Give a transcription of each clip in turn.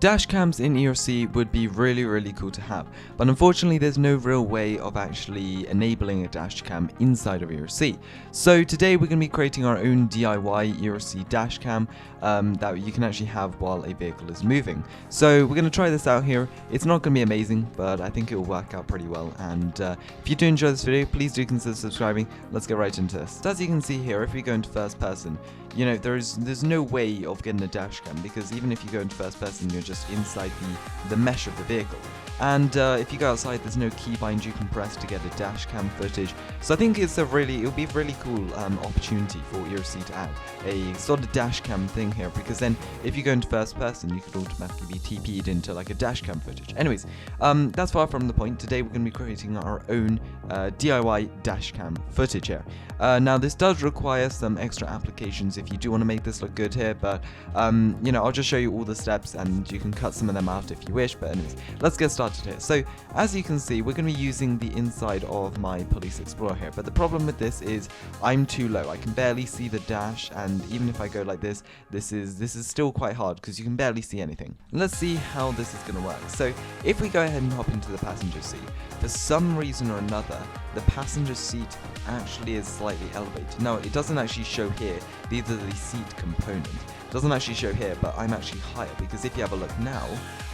Dash cams in ERLC would be really cool to have, but unfortunately there's no real way of actually enabling a dash cam inside of ERLC. So today we're going to be creating our own DIY ERLC dash cam that you can actually have while a vehicle is moving. So we're going to try this out here. It's not going to be amazing, but I think it will work out pretty well. And if you do enjoy this video, please do consider subscribing. Let's get right into this. So as you can see here, if we go into first person, you know, there's no way of getting a dash cam, because even if you go into first person, you're just inside the mesh of the vehicle. And if you go outside, there's no keybind you can press to get a dash cam footage. So I think it'll be a really cool opportunity for ERLC to add a sort of dash cam thing here, because then if you go into first person, you could automatically be TP'd into like a dash cam footage. Anyways, that's far from the point. Today we're going to be creating our own DIY dash cam footage here. Now this does require some extra applications if you do want to make this look good here, but you know, I'll just show you all the steps and you can cut some of them out if you wish. But anyways, let's get started here. So as you can see, we're going to be using the inside of my Police Explorer here, but the problem with this is I'm too low. I can barely see the dash, and even if I go like this, this is still quite hard because you can barely see anything. Let's see how this is going to work. So if we go ahead and hop into the passenger seat, for some reason or another, the passenger seat actually is slightly elevated. Now it doesn't actually show here. These are the seat components. It doesn't actually show here, but I'm actually higher, because if you have a look now,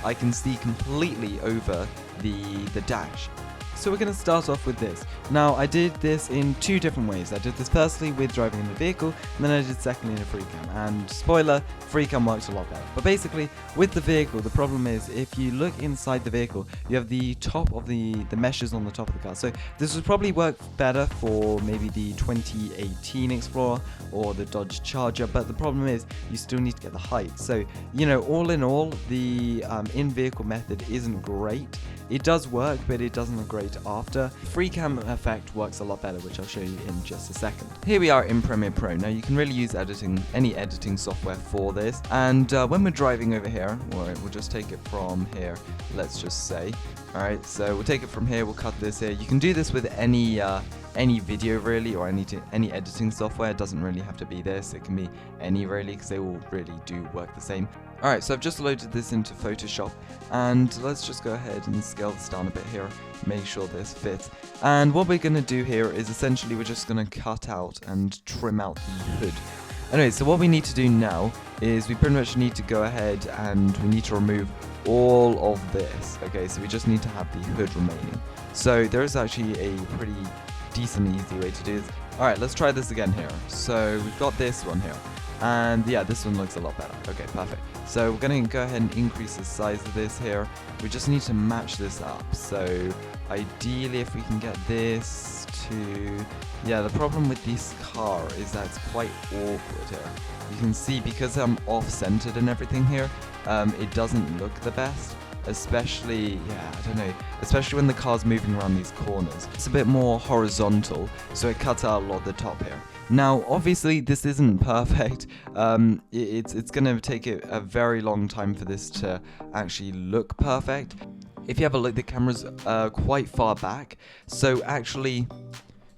I can see completely over the dash. So we're going to start off with this. Now I did this in two different ways. I did this firstly with driving in the vehicle, and then I did secondly in a free cam. And spoiler, free cam works a lot better. But basically with the vehicle, the problem is if you look inside the vehicle, you have the top of the meshes on the top of the car. So this would probably work better for maybe the 2018 Explorer or the Dodge Charger, but the problem is you still need to get the height. So, you know, all in all, the in-vehicle method isn't great. It does work, but it doesn't look great after. Free cam effect works a lot better, which I'll show you in just a second. Here we are in Premiere Pro. Now you can really use any editing software for this. And when we're driving over here, we'll just take it from here, let's just say. Alright, so we'll take it from here, we'll cut this here. You can do this with any video really, or any editing software. It doesn't really have to be this, it can be any really, because they all really do work the same. Alright, so I've just loaded this into Photoshop, and let's just go ahead and scale this down a bit here, make sure this fits. And what we're going to do here is essentially we're just going to cut out and trim out the hood. Anyway, so what we need to do now is we pretty much need to go ahead and we need to remove all of this. Okay, so we just need to have the hood remaining. So there is actually a pretty decent easy way to do this. Alright, let's try this again here. So we've got this one here. And yeah, this one looks a lot better. Okay, perfect. So we're going to go ahead and increase the size of this here. We just need to match this up. So ideally, if we can get this to... Yeah, the problem with this car is that it's quite awkward here. You can see, because I'm off-centered and everything here, it doesn't look the best. Especially, yeah, I don't know, especially when the car's moving around these corners. It's a bit more horizontal, so it cuts out a lot of the top here. Now, obviously, this isn't perfect. It's going to take a very long time for this to actually look perfect. If you have a look, the camera's quite far back, so actually,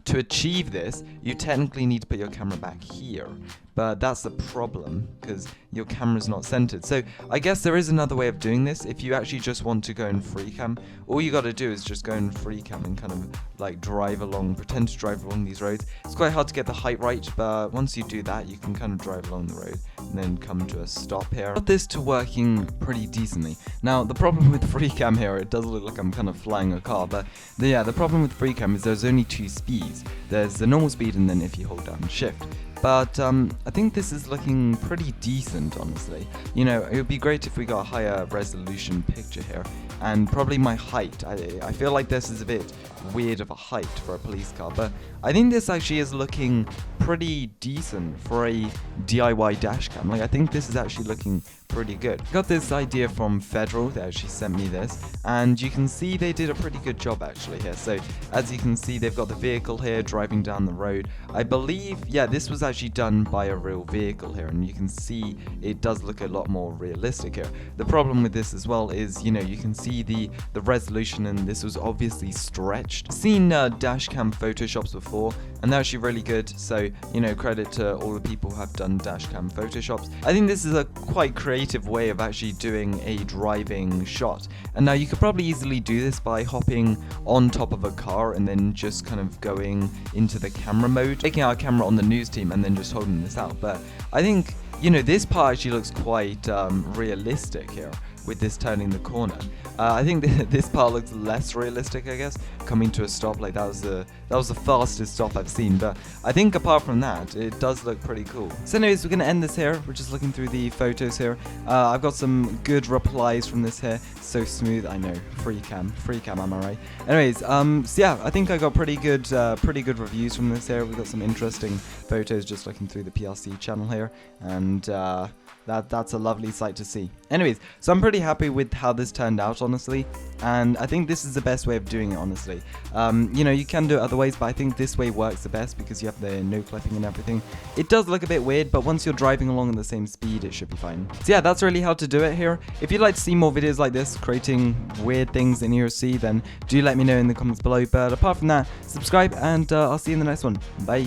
to achieve this, you technically need to put your camera back here. But that's the problem, because your camera's not centered. So I guess there is another way of doing this. If you actually just want to go in free cam, all you got to do is just go in free cam and kind of like pretend to drive along these roads. It's quite hard to get the height right, but once you do that, you can kind of drive along the road and then come to a stop here. Got this to working pretty decently. Now the problem with free cam here, it does look like I'm kind of flying a car, but yeah, the problem with free cam is there's only two speeds. There's the normal speed, and then if you hold down shift. But I think this is looking pretty decent, honestly. You know, it would be great if we got a higher resolution picture here. And probably my height. I feel like this is a bit weird of a height for a police car, but I think this actually is looking pretty decent for a DIY dashcam. Like, I think this is actually looking pretty good. Got this idea from Federal, they actually sent me this, and you can see they did a pretty good job actually here. So as you can see, they've got the vehicle here driving down the road. I believe, yeah, this was actually done by a real vehicle here, and you can see it does look a lot more realistic here. The problem with this as well is, you know, you can see see the resolution, and this was obviously stretched. Seen DASHCAM photoshops before, and they're actually really good, so, you know, credit to all the people who have done DASHCAM photoshops. I think this is a quite creative way of actually doing a driving shot. And now you could probably easily do this by hopping on top of a car and then just kind of going into the camera mode, taking our camera on the news team and then just holding this out. But I think, you know, this part actually looks quite realistic here with this turning the corner. I think this part looks less realistic, I guess, coming to a stop. Like that was the fastest stop I've seen, but I think apart from that, it does look pretty cool. So anyways, we're gonna end this here. We're just looking through the photos here. I've got some good replies from this here. So smooth, I know. Free cam, am I right? Anyways, so yeah, I think I got pretty good reviews from this here. We got some interesting photos just looking through the PRC channel here, and that's a lovely sight to see. Anyways, so I'm pretty happy with how this turned out, honestly, and I think this is the best way of doing it, honestly. You know, you can do it other ways, but I think this way works the best because you have the no clipping and everything. It does look a bit weird, but once you're driving along at the same speed, it should be fine. So yeah, that's really how to do it here. If you'd like to see more videos like this, creating weird things in ERLC, then do let me know in the comments below. But apart from that, subscribe, and I'll see you in the next one. Bye.